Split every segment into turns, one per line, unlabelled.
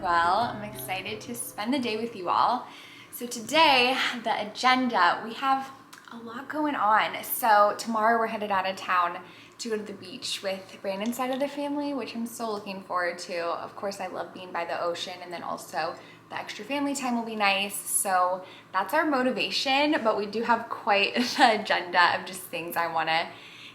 well. I'm excited to spend the day with you all. So today, the agenda, we have a lot going on. So tomorrow we're headed out of town to go to the beach with Brandon's side of the family, which I'm so looking forward to. Of course, I love being by the ocean, and then also the extra family time will be nice. So that's our motivation, but we do have quite the agenda of just things I wanna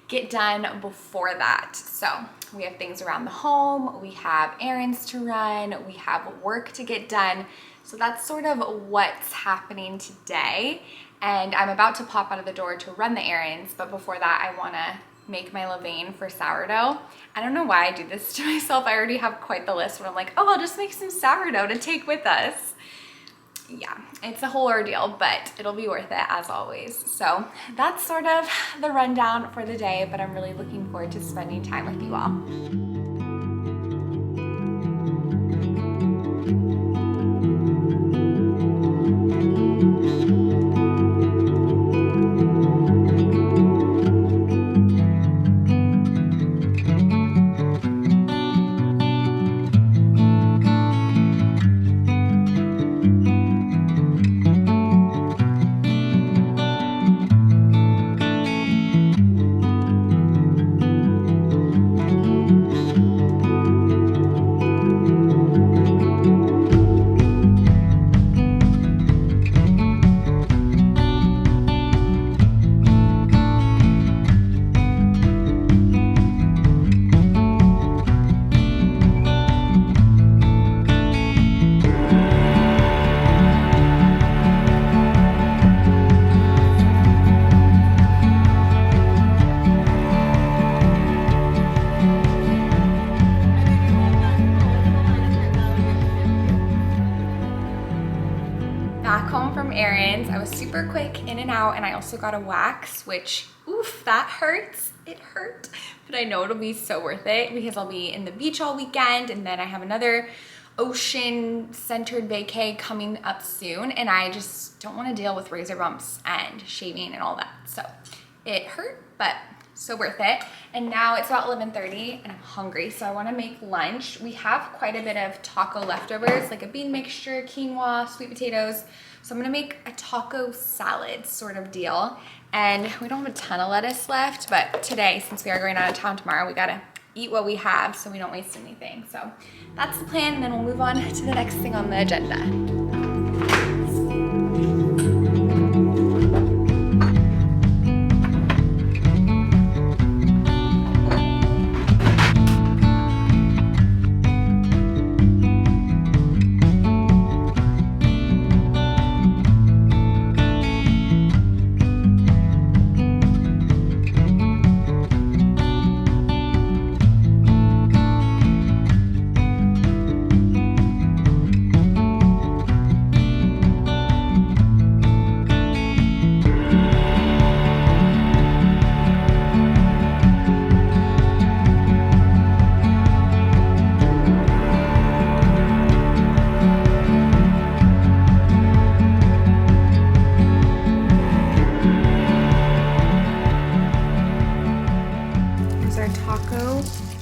get done before that. So we have things around the home, we have errands to run, we have work to get done. So that's sort of what's happening today. And I'm about to pop out of the door to run the errands, but before that I wanna make my levain for sourdough. I don't know why I do this to myself. I already have quite the list when I'm like, oh, I'll just make some sourdough to take with us. Yeah, it's a whole ordeal, but it'll be worth it as always. So that's sort of the rundown for the day, but I'm really looking forward to spending time with you all. Back home from errands. I was super quick in and out, and I also got a wax, which, oof, that hurts. It hurt, but I know it'll be so worth it because I'll be in the beach all weekend, and then I have another ocean-centered vacay coming up soon, and I just don't want to deal with razor bumps and shaving and all that. So it hurt, but so worth it. And now it's about 11:30 and I'm hungry, so I want to make lunch. We have quite a bit of taco leftovers, like a bean mixture, quinoa, sweet potatoes. So I'm gonna make a taco salad sort of deal. And we don't have a ton of lettuce left, but today, since we are going out of town tomorrow, we gotta eat what we have so we don't waste anything. So that's the plan, and then we'll move on to the next thing on the agenda.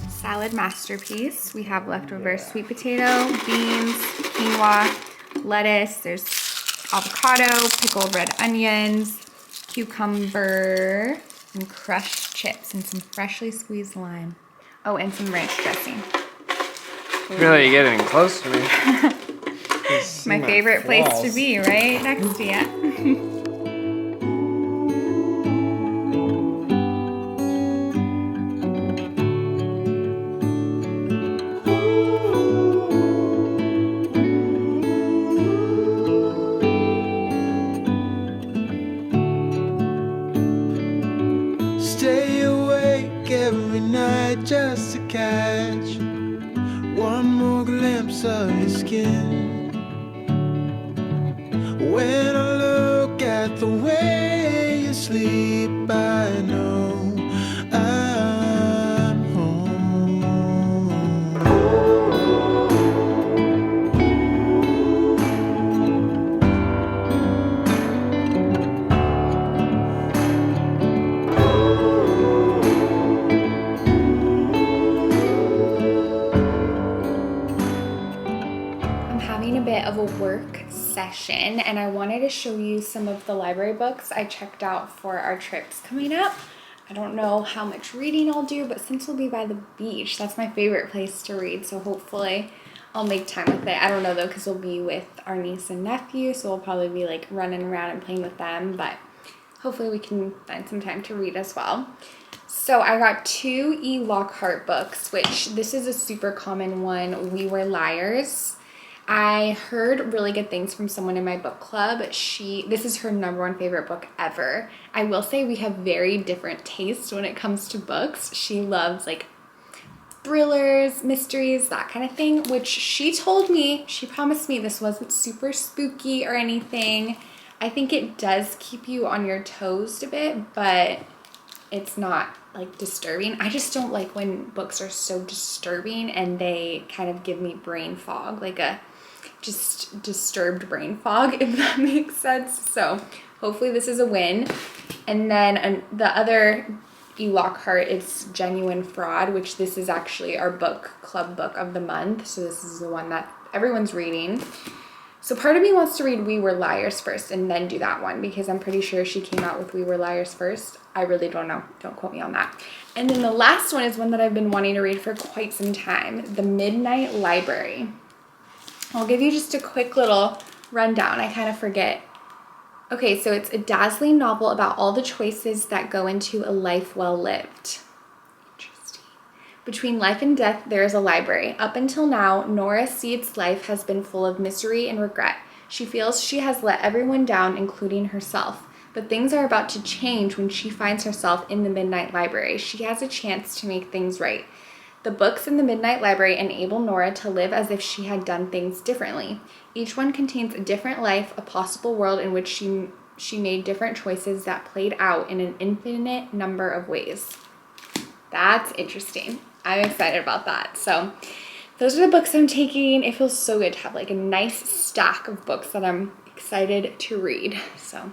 Salad masterpiece. We have leftover sweet potato, beans, quinoa, lettuce, there's avocado, pickled red onions, cucumber, and crushed chips, and some freshly squeezed lime. Oh, and some ranch dressing.
Really getting close to me.
My favorite place to be, right next to you.
Just to catch one more glimpse of your skin. When I look at the way you sleep, I know I'm home.
having a bit of a work session and I wanted to show you some of the library books I checked out for our trips coming up. I don't know how much reading I'll do, but since we'll be by the beach, that's my favorite place to read, so hopefully I'll make time with it. I don't know though, because we'll be with our niece and nephew, so we'll probably be like running around and playing with them, but hopefully we can find some time to read as well. So I got 2 E. Lockhart books, which this is a super common one, We Were Liars. I heard really good things from someone in my book club. This is her #1 favorite book ever. I will say we have very different tastes when it comes to books. She loves like thrillers, mysteries, that kind of thing, which she promised me this wasn't super spooky or anything. I think it does keep you on your toes a bit, but it's not like disturbing. I just don't like when books are so disturbing and they kind of give me brain fog, like a just disturbed brain fog, if that makes sense. So hopefully this is a win. And then the other E. Lockhart is Genuine Fraud, which this is actually our book club book of the month. So this is the one that everyone's reading. So part of me wants to read We Were Liars first and then do that one, because I'm pretty sure she came out with We Were Liars first. I really don't know. Don't quote me on that. And then the last one is one that I've been wanting to read for quite some time, The Midnight Library. I'll give you just a quick little rundown. I kind of forget. Okay, so it's a dazzling novel about all the choices that go into a life well lived. Interesting. Between life and death, there is a library. Up until now, Nora Seed's life has been full of misery and regret. She feels she has let everyone down, including herself. But things are about to change when she finds herself in the Midnight Library. She has a chance to make things right. The books in the Midnight Library enable Nora to live as if she had done things differently. Each one contains a different life, a possible world in which she made different choices that played out in an infinite number of ways. That's interesting. I'm excited about that. So those are the books I'm taking. It feels so good to have like a nice stack of books that I'm excited to read. So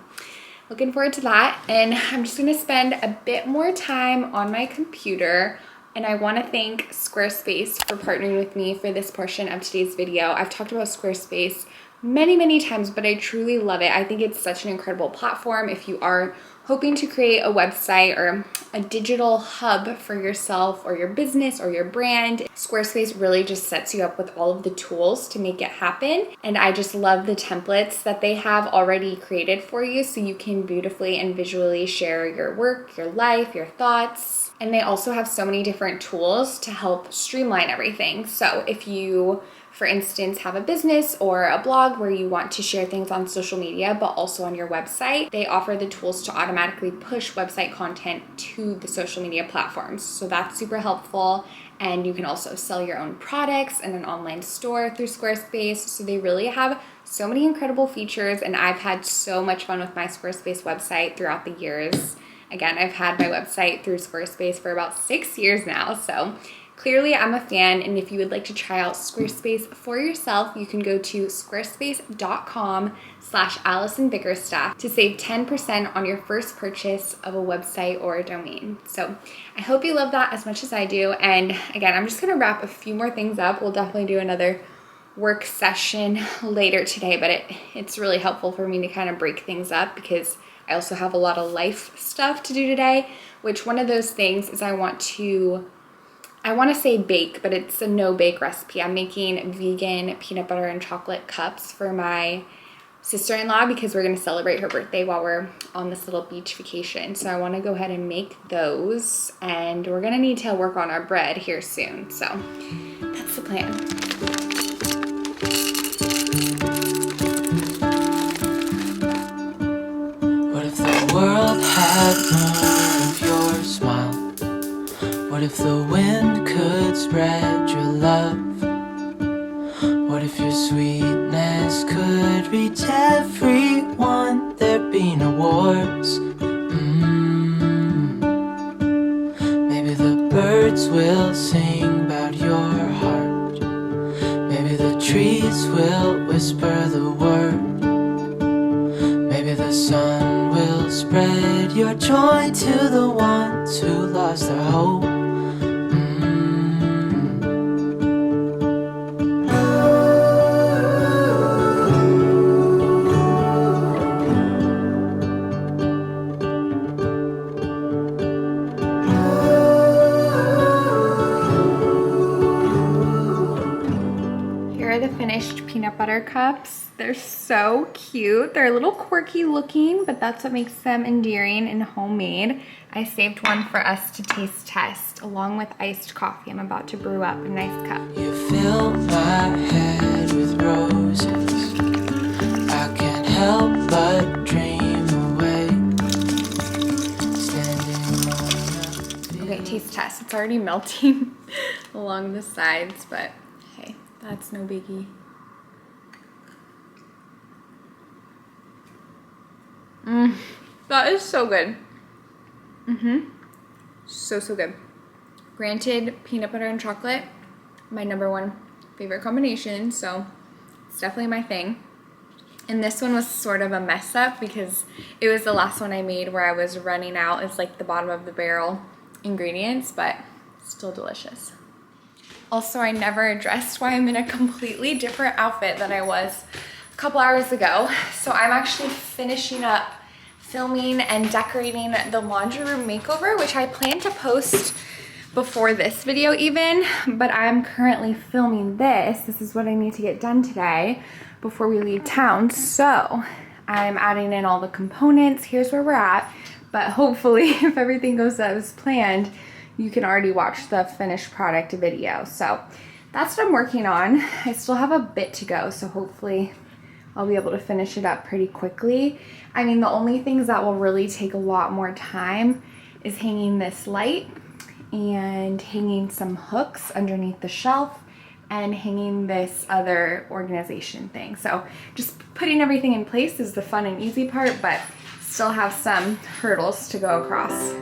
looking forward to that. And I'm just going to spend a bit more time on my computer. And I want to thank Squarespace for partnering with me for this portion of today's video. I've talked about Squarespace many times, but I truly love it. I think it's such an incredible platform if you are hoping to create a website or a digital hub for yourself or your business or your brand. Squarespace really just sets you up with all of the tools to make it happen. And I just love the templates that they have already created for you so you can beautifully and visually share your work, your life, your thoughts. And they also have so many different tools to help streamline everything. So if you, for instance, have a business or a blog where you want to share things on social media, but also on your website, they offer the tools to automatically push website content to the social media platforms. So that's super helpful. And you can also sell your own products in an online store through Squarespace. So they really have so many incredible features, and I've had so much fun with my Squarespace website throughout the years. Again, I've had my website through Squarespace for about 6 years now, so clearly I'm a fan. And if you would like to try out Squarespace for yourself, you can go to squarespace.com/AllisonBickerstaff to save 10% on your first purchase of a website or a domain. So I hope you love that as much as I do. And again, I'm just gonna wrap a few more things up. We'll definitely do another work session later today, but it's really helpful for me to kind of break things up because I also have a lot of life stuff to do today, which one of those things is I want to say bake, but it's a no-bake recipe. I'm making vegan peanut butter and chocolate cups for my sister-in-law because we're going to celebrate her birthday while we're on this little beach vacation. So I want to go ahead and make those, and we're going to need to work on our bread here soon. So that's the plan.
What if the world had more of your smile? What if the wind could spread your love? What if your sweetness could reach everyone? There'd be no wars. Maybe the birds will sing about your heart. Maybe the trees will whisper the word. Maybe the sun will spread your joy to the ones who lost their hope.
peanut butter cups. They're so cute. They're a little quirky looking, but that's what makes them endearing and homemade. I saved one for us to taste test along with iced coffee. I'm about to brew up a nice cup.
You fill my head with roses. I can't help but dream away.
Okay, taste test. It's already melting along the sides, but hey, that's no biggie. That is so good. So good. Granted, peanut butter and chocolate, my #1 favorite combination, so it's definitely my thing. And this one was sort of a mess up because it was the last one I made where I was running out. It's like the bottom of the barrel ingredients, but still delicious. Also, I never addressed why I'm in a completely different outfit than I was a couple hours ago. So I'm actually finishing up filming and decorating the laundry room makeover, which I plan to post before this video even, but I'm currently filming this. This is what I need to get done today before we leave town. So I'm adding in all the components. Here's where we're at, but hopefully if everything goes as planned, you can already watch the finished product video. So that's what I'm working on. I still have a bit to go, so hopefully I'll be able to finish it up pretty quickly. I mean, the only things that will really take a lot more time is hanging this light and hanging some hooks underneath the shelf and hanging this other organization thing. So just putting everything in place is the fun and easy part, but still have some hurdles to go across.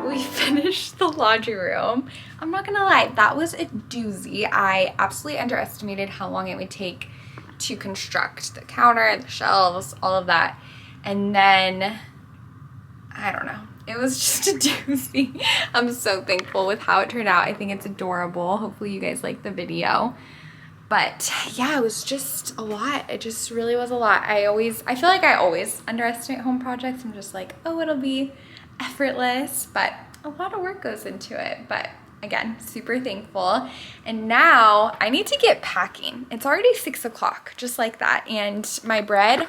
We finished the laundry room. I'm not gonna lie, that was a doozy. I absolutely underestimated how long it would take to construct the counter, the shelves, all of that. And then, I don't know, it was just a doozy. I'm so thankful with how it turned out. I think it's adorable. Hopefully you guys like the video. But yeah, it was just a lot. It just really was a lot. I feel like I always underestimate home projects. I'm just like, oh, it'll be effortless, but a lot of work goes into it. But again, super thankful. And now I need to get packing. It's already 6 o'clock, just like that. And my bread,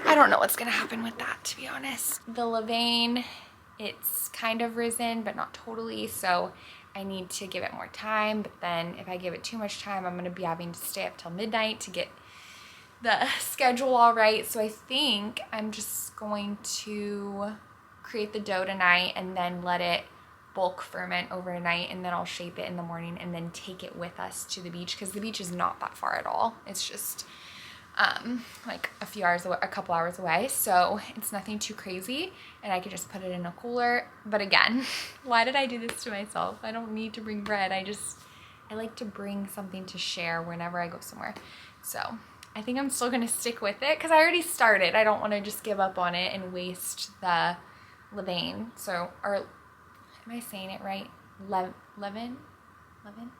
I don't know what's gonna happen with that, to be honest. The levain, it's kind of risen, but not totally. So I need to give it more time. But then if I give it too much time, I'm gonna be having to stay up till midnight to get the schedule all right. So I think I'm just going to create the dough tonight and then let it bulk ferment overnight, and then I'll shape it in the morning and then take it with us to the beach, because the beach is not that far at all. It's just like a couple hours away, so it's nothing too crazy, and I could just put it in a cooler. But again, why did I do this to myself? I don't need to bring bread. I like to bring something to share whenever I go somewhere. So I think I'm still gonna stick with it because I already started. I don't want to just give up on it and waste the levain. So, or am I saying it right? Levain? I'm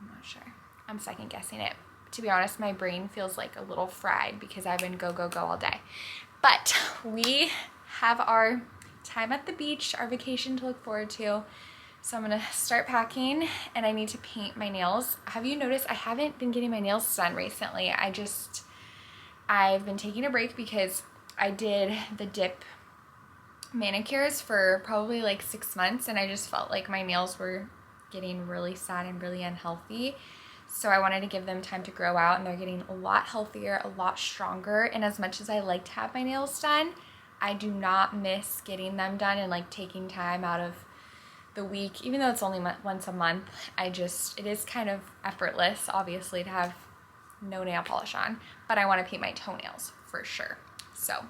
not sure. I'm second guessing it. To be honest, my brain feels like a little fried because I've been go all day. But we have our time at the beach, our vacation to look forward to. So I'm gonna start packing, and I need to paint my nails. Have you noticed I haven't been getting my nails done recently? I've been taking a break because I did the dip manicures for probably like 6 months, and I just felt like my nails were getting really sad and really unhealthy. So I wanted to give them time to grow out, and they're getting a lot healthier, a lot stronger. And as much as I like to have my nails done, I do not miss getting them done and like taking time out of the week, even though it's only once a month. It is kind of effortless, obviously, to have no nail polish on, but I want to paint my toenails for sure. So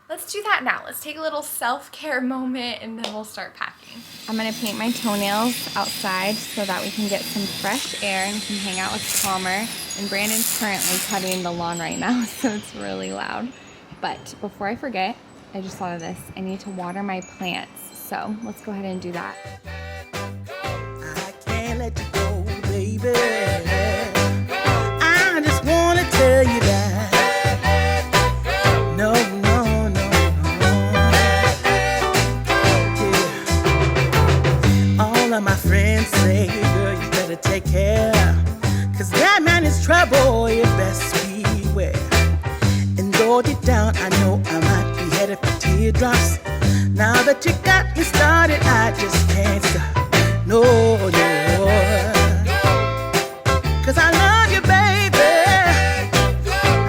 let's do that now. Let's take a little self-care moment, and then we'll start packing. I'm gonna paint my toenails outside so that we can get some fresh air and can hang out with Palmer. And Brandon's currently cutting the lawn right now, so it's really loud. But before I forget, I just thought of this. I need to water my plants. So let's go ahead and do that.
I can't let you go, baby. I just want to tell you that. No, no, no, no. Yeah. All of my friends say, girl, you better take care. 'Cause that man is trouble, you best beware. And though deep down, I know I might be headed for teardrops. Now that you got me started, I just can't stop. No, no. 'Cause I love you, baby.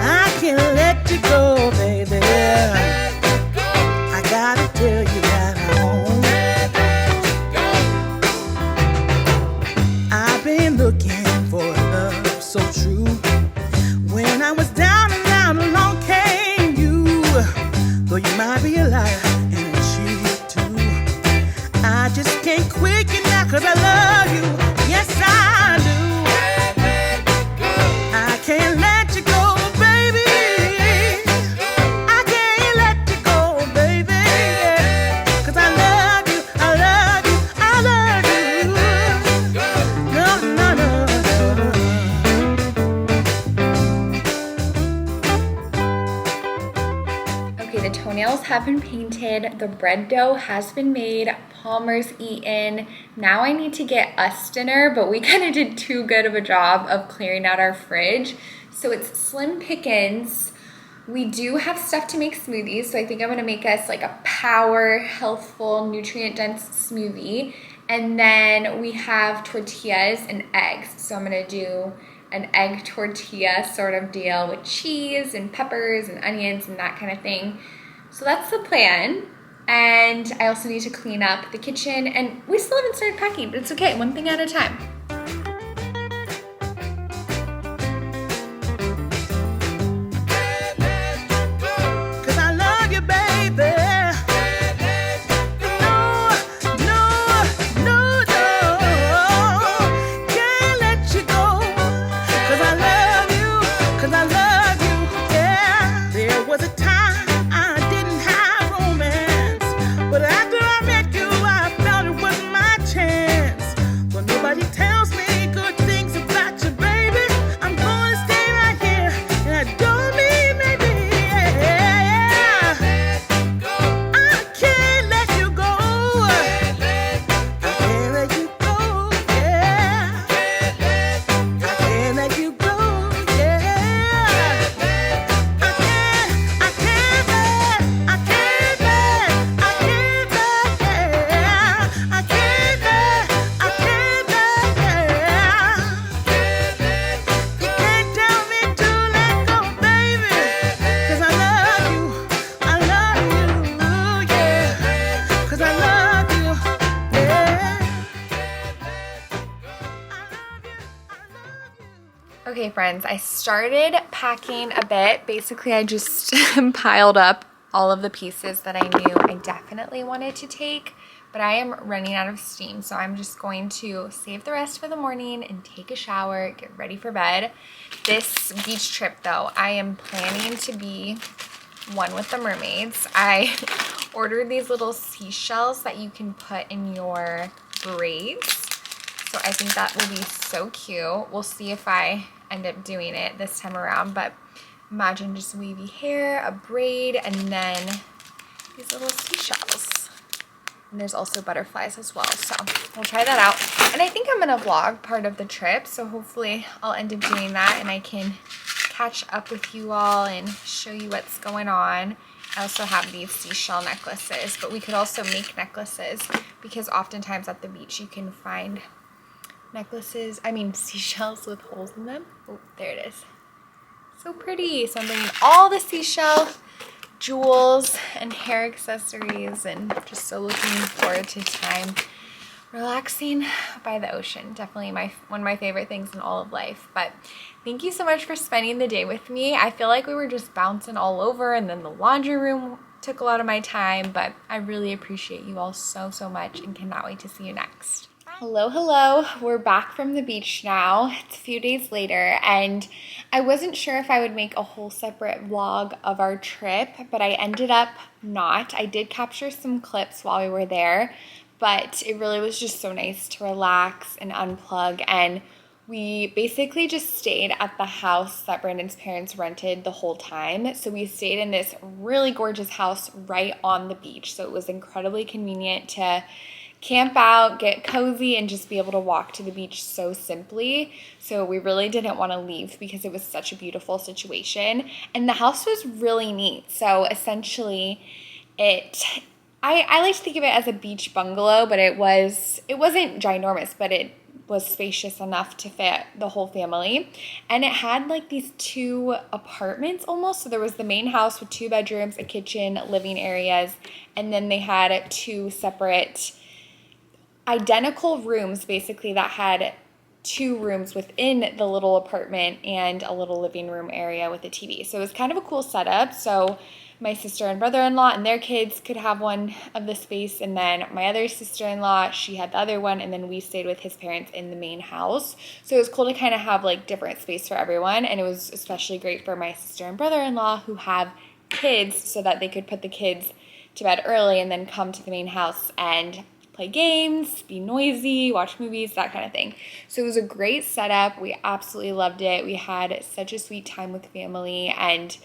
I can't let you go, baby. I gotta tell you that I won't. I've been looking for love so true. When I was down and out, along came you. Though you might be a liar and a cheat too, I just can't quit you now 'cause I love you. Yes, I do. I can't let you go, baby. I can't let you go, baby. 'Cause I love you, I love you, I love you. No, no, no, no.
Okay, the toenails have been painted, the bread dough has been made, Palmer's eaten. Now I need to get us dinner, but we kind of did too good of a job of clearing out our fridge. So it's slim pickings. We do have stuff to make smoothies, so I think I'm gonna make us like a power, healthful, nutrient-dense smoothie. And then we have tortillas and eggs. So I'm gonna do an egg tortilla sort of deal with cheese and peppers and onions and that kind of thing. So that's the plan. And I also need to clean up the kitchen, and we still haven't started packing, but it's okay, one thing at a time.
'Cause I love you, baby. No, no, no, no. Can't let you go. 'Cause I love you, 'cause I love you, yeah. There was a time I didn't have romance, but after I met you, I felt it was my chance. But nobody tells me good things about you, baby. I'm gonna stay right here, and I don't mean maybe. Yeah. I can't let you go. I can't let you go. Yeah. I can't let you go. Yeah. I can't let, I can't let, I can't let, yeah. I can't let, I can't let, yeah. You can't tell me to let go, baby. 'Cause I love you, yeah. 'Cause I love you, yeah.
Okay, friends, I started packing a bit. Basically, I just piled up all of the pieces that I knew I definitely wanted to take, but I am running out of steam, so I'm just going to save the rest for the morning and take a shower, get ready for bed. This beach trip, though, I am planning to be one with the mermaids. I ordered these little seashells that you can put in your braids. So I think that will be so cute. We'll see if I end up doing it this time around, but imagine just wavy hair, a braid, and then these little seashells. And there's also butterflies as well, so we'll try that out. And I think I'm gonna vlog part of the trip, so hopefully I'll end up doing that and I can catch up with you all and show you what's going on. I also have these seashell necklaces, but we could also make necklaces because oftentimes at the beach you can find seashells with holes in them. Oh, there it is. So pretty. So I'm bringing all the seashell jewels and hair accessories, and just so looking forward to time relaxing by the ocean. Definitely one of my favorite things in all of life. But thank you so much for spending the day with me. I feel like we were just bouncing all over, and then the laundry room took a lot of my time, but I really appreciate you all so much and cannot wait to see you next. Bye. Hello. We're back from the beach now. It's a few days later, and I wasn't sure if I would make a whole separate vlog of our trip, but I ended up not. I did capture some clips while we were there, but it really was just so nice to relax and unplug, and we basically just stayed at the house that Brandon's parents rented the whole time. So we stayed in this really gorgeous house right on the beach, so it was incredibly convenient to camp out, get cozy, and just be able to walk to the beach so simply. So we really didn't want to leave because it was such a beautiful situation. And the house was really neat. So essentially I like to think of it as a beach bungalow, but it wasn't ginormous, but it was spacious enough to fit the whole family. And it had like these 2 apartments almost. So there was the main house with 2 bedrooms, a kitchen, living areas, and then they had 2 separate identical rooms basically that had 2 rooms within the little apartment and a little living room area with a TV. So it was kind of a cool setup. So my sister and brother-in-law and their kids could have one of the space, and then my other sister-in-law, she had the other one, and then we stayed with his parents in the main house. So it was cool to kind of have like different space for everyone, and it was especially great for my sister and brother-in-law who have kids so that they could put the kids to bed early and then come to the main house and play games, be noisy, watch movies, that kind of thing. So it was a great setup. We absolutely loved it. We had such a sweet time with family, and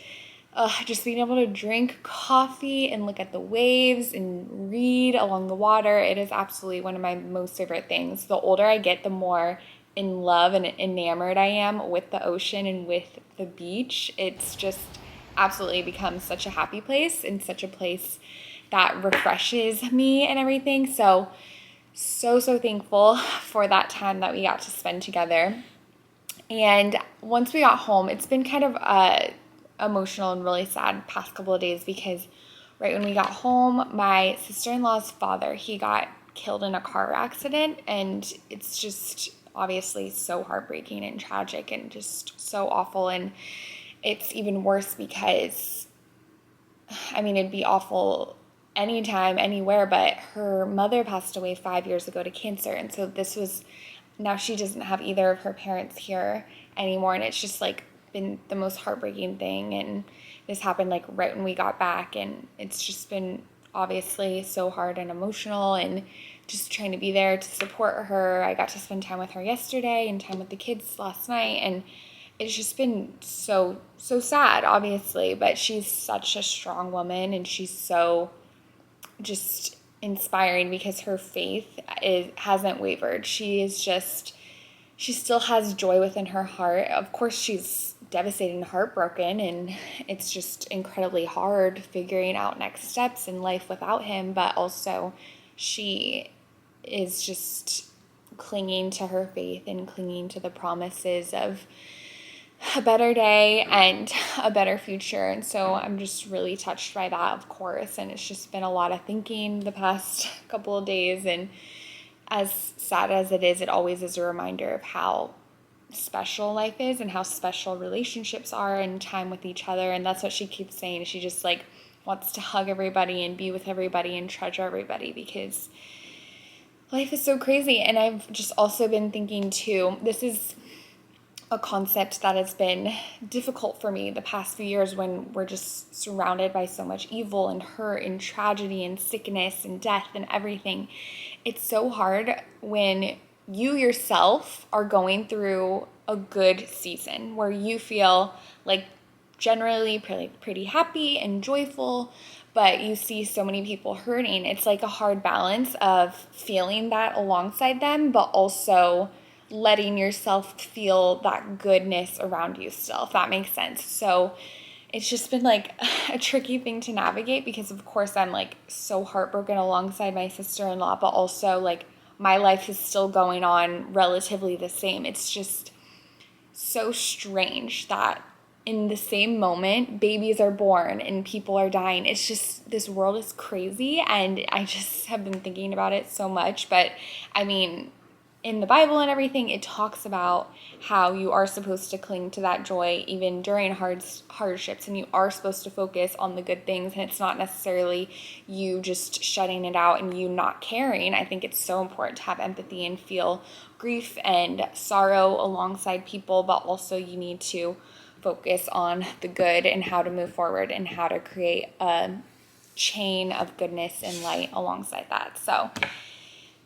just being able to drink coffee and look at the waves and read along the water. It is absolutely one of my most favorite things. The older I get, the more in love and enamored I am with the ocean and with the beach. It's just absolutely become such a happy place and such a place that refreshes me and everything. So thankful for that time that we got to spend together. And once we got home, it's been kind of emotional and really sad past couple of days, because right when we got home, my sister-in-law's father, he got killed in a car accident, and it's just obviously so heartbreaking and tragic and just so awful. And it's even worse because, I mean, it'd be awful anytime, anywhere, but her mother passed away 5 years ago to cancer. And so now she doesn't have either of her parents here anymore. And it's just like been the most heartbreaking thing. And this happened like right when we got back. And it's just been obviously so hard and emotional, and just trying to be there to support her. I got to spend time with her yesterday and time with the kids last night. And it's just been so sad, obviously, but she's such a strong woman, and she's so just inspiring because her faith hasn't wavered. She still has joy within her heart. Of course, she's devastated and heartbroken, and it's just incredibly hard figuring out next steps in life without him, but also she is just clinging to her faith and clinging to the promises of a better day and a better future. And so I'm just really touched by that, of course. And it's just been a lot of thinking the past couple of days. And as sad as it is, it always is a reminder of how special life is and how special relationships are and time with each other. And that's what she keeps saying. She just like wants to hug everybody and be with everybody and treasure everybody, because life is so crazy. And I've just also been thinking too, this is a concept that has been difficult for me the past few years, when we're just surrounded by so much evil and hurt and tragedy and sickness and death and everything. It's so hard when you yourself are going through a good season where you feel like generally pretty happy and joyful, but you see so many people hurting. It's like a hard balance of feeling that alongside them, but also letting yourself feel that goodness around you still, if that makes sense. So it's just been like a tricky thing to navigate, because of course I'm like so heartbroken alongside my sister-in-law, but also like my life is still going on relatively the same. It's just so strange that in the same moment babies are born and people are dying. It's just, this world is crazy, and I just have been thinking about it so much. But I mean, in the Bible and everything, it talks about how you are supposed to cling to that joy even during hardships, and you are supposed to focus on the good things, and it's not necessarily you just shutting it out and you not caring. I think it's so important to have empathy and feel grief and sorrow alongside people, but also you need to focus on the good and how to move forward and how to create a chain of goodness and light alongside that. So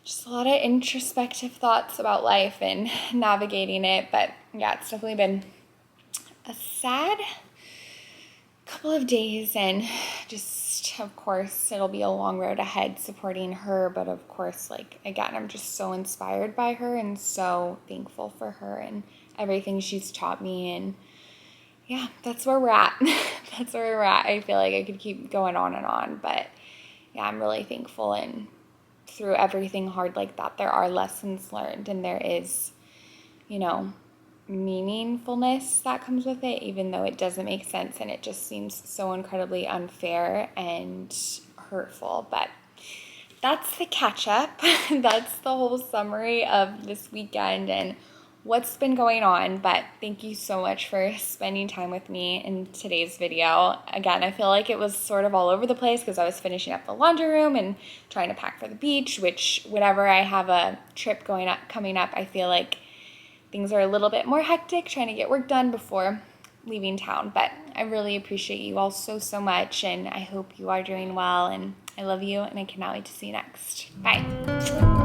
just a lot of introspective thoughts about life and navigating it. But yeah, it's definitely been a sad couple of days, and just, of course, it'll be a long road ahead supporting her. But of course, like, again, I'm just so inspired by her and so thankful for her and everything she's taught me. And yeah, that's where we're at. That's where we're at. I feel like I could keep going on and on, but yeah, I'm really thankful. And through everything hard like that, there are lessons learned, and there is, you know, meaningfulness that comes with it, even though it doesn't make sense and it just seems so incredibly unfair and hurtful. But that's the catch up. That's the whole summary of this weekend and what's been going on. But thank you so much for spending time with me in today's video. Again, I feel like it was sort of all over the place because I was finishing up the laundry room and trying to pack for the beach, which whenever I have a trip coming up, I feel like things are a little bit more hectic, trying to get work done before leaving town. But I really appreciate you all so much, and I hope you are doing well, and I love you, and I cannot wait to see you next. Bye.